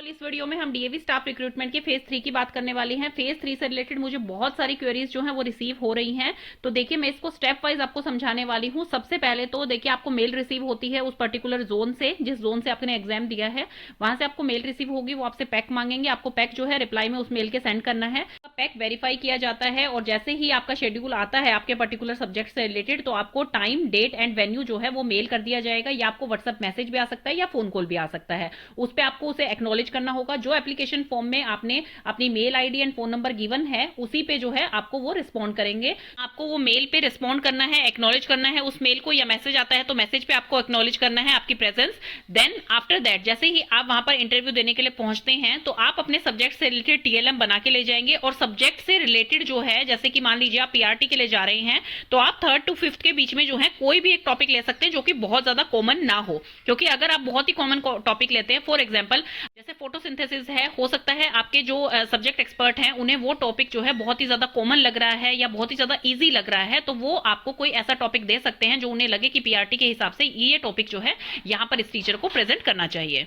तो इस वीडियो में हम डीएवी स्टाफ रिक्रूटमेंट के फेज 3 की बात करने वाले हैं। फेज 3 से रिलेटेड मुझे बहुत सारी क्वेरीज जो हैं वो रिसीव हो रही हैं। तो देखिए मैं इसको स्टेप वाइज आपको समझाने वाली हूँ। सबसे पहले तो देखिए आपको मेल रिसीव होती है उस पर्टिकुलर जोन से, जिस जोन से आपने एग्जाम दिया है वहां से आपको मेल रिसीव होगी। वो आपसे पैक मांगेंगे, आपको पैक जो है रिप्लाई में उस मेल के सेंड करना है। पैक वेरीफाई किया जाता है और जैसे ही आपका शेड्यूल आता है आपके पर्टिकुलर सब्जेक्ट से रिलेटेड तो आपको टाइम, डेट एंड वेन्यू जो है वो मेल कर दिया जाएगा, या आपको व्हाट्सएप मैसेज भी आ सकता है या फोन कॉल भी आ सकता है। उस पर आपको उसे एक्नॉलेज करना होगा। जो एप्लीकेशन फॉर्म में आपने अपनी mail ID and phone number given है उसी पे जो है आपको वो रिस्पॉन्ड करेंगे। आपको वो मेल पे रिस्पॉन्ड करना है, एक्नॉलेज करना है उस मेल को, या मैसेज आता है तो मैसेज पे आपको एक्नॉलेज करना है आपकी प्रेजेंस। देन आफ्टर दैट जैसे ही आप वहां पर इंटरव्यू देने के लिए पहुंचते हैं तो आप अपने सब्जेक्ट से रिलेटेड टीएलएम बना के ले जाएंगे। और सब्जेक्ट से रिलेटेड जो है, जैसे कि मान लीजिए आप पीआरटी के लिए जा रहे हैं तो आप 3rd to 5th के बीच में जो है कोई भी एक टॉपिक ले सकते हैं जो कि बहुत ज्यादा कॉमन ना हो। क्योंकि अगर आप बहुत ही कॉमन टॉपिक लेते हैं, फॉर एग्जाम्पल जैसे फोटोसिंथेसिस है, हो सकता है आपके जो सब्जेक्ट एक्सपर्ट हैं उन्हें वो टॉपिक जो है बहुत ही ज्यादा कॉमन लग रहा है या बहुत ही ज्यादा इजी लग रहा है, तो वो आपको कोई ऐसा टॉपिक दे सकते हैं जो उन्हें लगे कि पीआरटी के हिसाब से ये टॉपिक जो है यहाँ पर इस टीचर को प्रेजेंट करना चाहिए।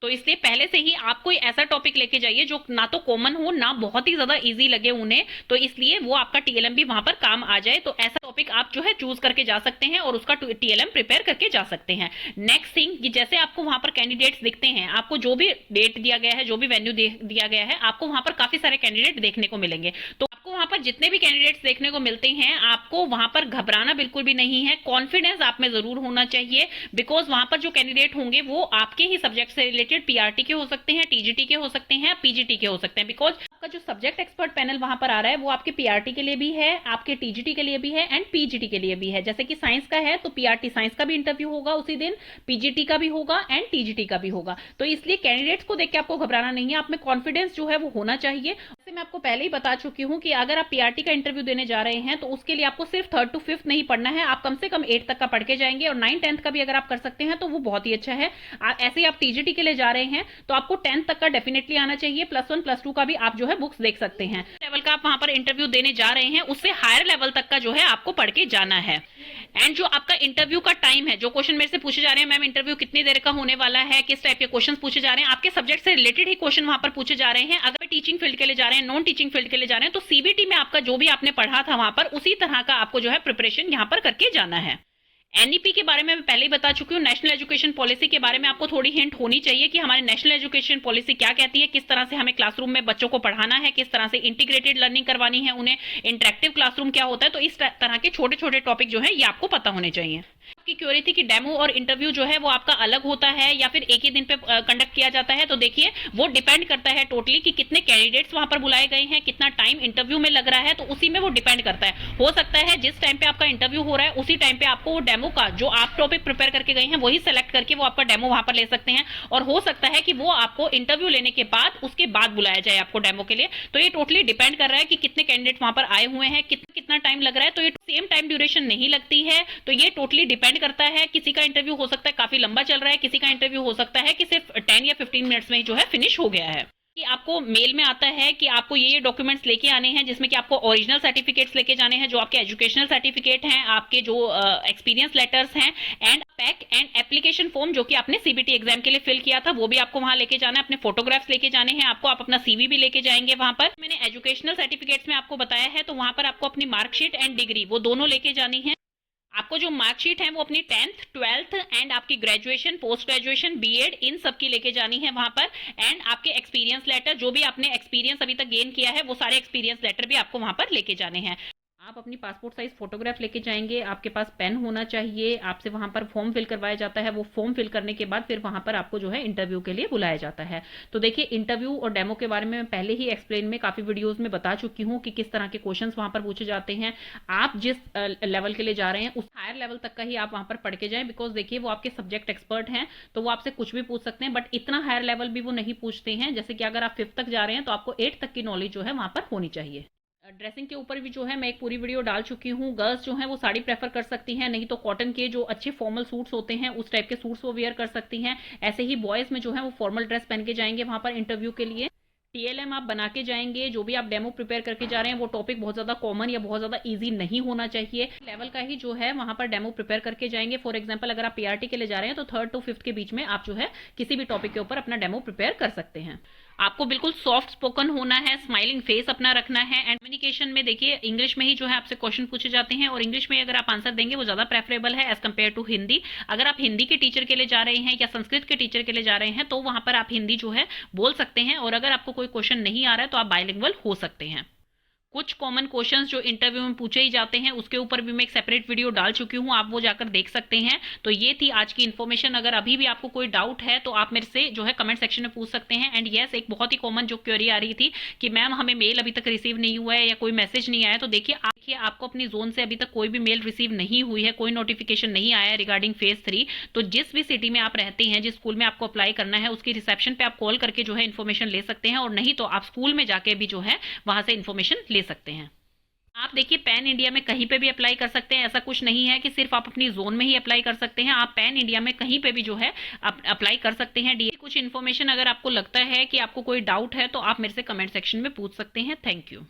तो इसलिए पहले से ही आप कोई ऐसा टॉपिक लेके जाइए जो ना तो कॉमन हो ना बहुत ही ज्यादा इजी लगे उन्हें, तो इसलिए वो आपका टीएलएम भी वहां पर काम आ जाए। तो ऐसा टॉपिक आप जो है चूज करके जा सकते हैं और उसका टीएलएम प्रिपेयर करके जा सकते हैं। नेक्स्ट थिंग कि जैसे आपको वहां पर कैंडिडेट्स दिखते हैं, आपको जो भी डेट दिया गया है, जो भी वेन्यू दिया गया है, आपको वहां पर काफी सारे कैंडिडेट देखने को मिलेंगे। तो आपको वहां पर जितने भी कैंडिडेट्स देखने को मिलते हैं आपको वहां पर घबराना बिल्कुल भी नहीं है। कॉन्फिडेंस आप में जरूर होना चाहिए, बिकॉज वहां पर जो कैंडिडेट होंगे वो आपके ही सब्जेक्ट से रिलेटेड पीआरटी के हो सकते हैं, टीजीटी के हो सकते हैं, पीजीटी के हो सकते हैं। बिकॉज आपका जो सब्जेक्ट एक्सपर्ट पैनल वहां पर आ रहा है वो आपके पीआरटी के लिए भी है, आपके टीजीटी के लिए भी है एंड पीजीटी के लिए भी है। जैसे कि साइंस का है तो पीआरटी साइंस का भी इंटरव्यू होगा उसी दिन, पीजीटी का भी होगा एंड टीजीटी का भी होगा। तो इसलिए कैंडिडेट्स को देख के आपको घबराना नहीं है, आप में कॉन्फिडेंस जो है वो होना चाहिए। जैसे मैं आपको पहले ही बता चुकी हूँ कि अगर आप पीआरटी का इंटरव्यू देने जा रहे हैं तो उसके लिए आपको सिर्फ 3rd to 5th नहीं पढ़ना है, आप कम से कम 8 तक का पढ़ के जाएंगे। और 9th 10th का भी अगर आप कर सकते हैं तो वो बहुत ही अच्छा है। ऐसे ही आप टीजीटी के लिए जा रहे हैं तो आपको 10th तक का डेफिनेटली आना चाहिए। +1 +2 का भी आप जो है बुक्स देख सकते हैं। लेवल का आप वहां पर इंटरव्यू देने जा रहे हैं उससे हायर लेवल तक का जो है आपको पढ़ के जाना है। एंड जो आपका इंटरव्यू का टाइम है, जो क्वेश्चन मेरे से पूछे जा रहे हैं, मैम इंटरव्यू कितनी देर का होने वाला है, किस टाइप के क्वेश्चन पूछे जा रहे हैं, आपके सब्जेक्ट से रिलेटेड ही क्वेश्चन वहां पर पूछे जा रहे हैं। अगर टीचिंग फील्ड के लिए जा रहे हैं, नॉन टीचिंग फील्ड के लिए जा रहे हैं, तो सीबीटी में आपका जो भी आपने पढ़ा था वहां पर उसी तरह का आपको जो है प्रिपरेशन यहाँ पर करके जाना है। एनईपी के बारे में मैं पहले ही बता चुकी हूँ। नेशनल एजुकेशन पॉलिसी के बारे में आपको थोड़ी हिंट होनी चाहिए कि हमारी नेशनल एजुकेशन पॉलिसी क्या कहती है, किस तरह से हमें क्लासरूम में बच्चों को पढ़ाना है, किस तरह से इंटीग्रेटेड लर्निंग करवानी है उन्हें, इंटरेक्टिव क्लासरूम क्या होता है। तो इस तरह के छोटे छोटे टॉपिक जो है ये आपको पता होने चाहिए। आपकी क्वेरी थी कि डेमो और इंटरव्यू जो है वो आपका अलग होता है या फिर एक ही दिन पे कंडक्ट किया जाता है। तो देखिए वो डिपेंड करता है टोटली कि कितने कैंडिडेट्स वहां पर बुलाए गए हैं, कितना टाइम इंटरव्यू में लग रहा है, तो उसी में वो डिपेंड करता है। हो सकता है जिस टाइम पे आपका इंटरव्यू हो रहा है उसी टाइम पे आपको वो डेमो का जो आप टॉपिक प्रिपेयर करके गए हैं वही सेलेक्ट करके वो आपका डेमो वहां पर ले सकते हैं। और हो सकता है कि वो आपको इंटरव्यू लेने के बाद उसके बाद बुलाया जाए आपको डेमो के लिए। तो ये टोटली डिपेंड कर रहा है कि कितने कैंडिडेट वहां पर आए हुए हैं, कितना टाइम लग रहा है। तो ये सेम टाइम ड्यूरेशन नहीं लगती है, तो ये टोटली डिपेंड करता है। किसी का इंटरव्यू हो सकता है काफी लंबा चल रहा है, किसी का इंटरव्यू हो सकता है कि सिर्फ 10 या 15 मिनट्स में जो है फिनिश हो गया है। कि आपको मेल में आता है कि आपको ये डॉक्यूमेंट्स लेके आने हैं, जिसमें कि आपको ओरिजिनल सर्टिफिकेट्स लेके जाने हैं, जो आपके एजुकेशनल सर्टिफिकेट हैं, आपके जो एक्सपीरियंस लेटर्स हैं, and pack and application form जो कि आपने सीबीटी एग्जाम के लिए फिल किया था वो भी आपको वहां लेके जाना है। अपने फोटोग्राफ्स लेके जाने हैं आपको, आप अपना सीवी भी लेके जाएंगे वहां पर। मैंने एजुकेशनल सर्टिफिकेट्स में आपको बताया है, तो वहां पर आपको अपनी मार्कशीट एंड डिग्री वो दोनों लेके जानी है। आपको जो मार्कशीट है वो अपनी 10th 12th एंड आपकी ग्रेजुएशन, पोस्ट ग्रेजुएशन, बीएड इन सब की लेके जानी है वहां पर। एंड आपके एक्सपीरियंस लेटर, जो भी आपने एक्सपीरियंस अभी तक गेन किया है वो सारे एक्सपीरियंस लेटर भी आपको वहां पर लेके जाने हैं। आप अपनी पासपोर्ट साइज फोटोग्राफ लेके जाएंगे, आपके पास पेन होना चाहिए, आपसे वहां पर फॉर्म फिल करवाया जाता है। वो फॉर्म फिल करने के बाद फिर वहां पर आपको जो है इंटरव्यू के लिए बुलाया जाता है। तो देखिए इंटरव्यू और डेमो के बारे में मैं पहले ही एक्सप्लेन में काफी वीडियोस में बता चुकी हूँ कि किस तरह के क्वेश्चंस वहां पर पूछे जाते हैं। आप जिस लेवल के लिए जा रहे हैं उस हायर लेवल तक का ही आप वहां पर पढ़ के जाएं, बिकॉज देखिए वो आपके सब्जेक्ट एक्सपर्ट हैं तो वो आपसे कुछ भी पूछ सकते हैं, बट इतना हायर लेवल भी वो नहीं पूछते हैं। जैसे कि अगर आप 5th तक जा रहे हैं तो आपको 8th तक की नॉलेज जो है वहां पर होनी चाहिए। ड्रेसिंग के ऊपर भी जो है मैं एक पूरी वीडियो डाल चुकी हूँ। गर्ल्स जो हैं वो साड़ी प्रेफर कर सकती हैं, नहीं तो कॉटन के जो अच्छे फॉर्मल सूट्स होते हैं उस टाइप के सूट्स वो वेयर कर सकती हैं। ऐसे ही बॉयज में जो है वो फॉर्मल ड्रेस पहन के जाएंगे वहां पर इंटरव्यू के लिए। टीएलएम आप बना के जाएंगे, जो भी आप डेमो प्रिपेयर करके जा रहे हैं वो टॉपिक बहुत ज़्यादा कॉमन या बहुत ज़्यादा इजी नहीं होना चाहिए, लेवल का ही जो है वहां पर डेमो प्रिपेयर करके जाएंगे। फॉर एग्जांपल अगर आप पीआरटी के लिए जा रहे हैं तो 3rd to 5th के बीच में आप जो है किसी भी टॉपिक के ऊपर अपना डेमो प्रिपेयर कर सकते हैं। आपको बिल्कुल सॉफ्ट स्पोकन होना है, स्माइलिंग फेस अपना रखना है, एंड कम्युनिकेशन में देखिए इंग्लिश में ही जो है आपसे क्वेश्चन पूछे जाते हैं, और इंग्लिश में अगर आप आंसर देंगे वो ज़्यादा प्रेफरेबल है एज कम्पेयर टू हिंदी। अगर आप हिंदी के टीचर के लिए जा रहे हैं या संस्कृत के टीचर के लिए जा रहे हैं तो वहां पर आप हिंदी जो है बोल सकते हैं, और अगर आपको कोई क्वेश्चन नहीं आ रहा है तो आप बाइलिंगुअल हो सकते हैं। कुछ कॉमन क्वेश्चंस जो इंटरव्यू में पूछे ही जाते हैं उसके ऊपर भी मैं एक सेपरेट वीडियो डाल चुकी हूँ, आप वो जाकर देख सकते हैं। तो ये थी आज की इन्फॉर्मेशन। अगर अभी भी आपको कोई डाउट है तो आप मेरे से जो है कमेंट सेक्शन में पूछ सकते हैं। एंड यस, एक बहुत ही कॉमन जो क्वेरी आ रही थी कि मैम हमें मेल अभी तक रिसीव नहीं हुआ है या कोई मैसेज नहीं आया, तो देखिए आपको अपनी जोन से अभी तक कोई भी मेल रिसीव नहीं हुई है, कोई नोटिफिकेशन नहीं आया है रिगार्डिंग फेज 3। तो जिस भी सिटी में आप रहते हैं, जिस स्कूल में आपको अप्लाई करना है, उसकी रिसेप्शन पे आप कॉल करके जो है इन्फॉर्मेशन ले सकते हैं, और नहीं तो आप स्कूल में जाके भी जो है वहां से इन्फॉर्मेशन ले सकते हैं। आप देखिए पैन इंडिया में कहीं पे भी अप्लाई कर सकते हैं, ऐसा कुछ नहीं है कि सिर्फ आप अपनी जोन में ही अप्लाई कर सकते हैं, आप पैन इंडिया में कहीं पे भी जो है अप्लाई कर सकते हैं। कुछ इन्फॉर्मेशन अगर आपको लगता है कि आपको कोई डाउट है तो आप मेरे से कमेंट सेक्शन में पूछ सकते हैं। Thank you.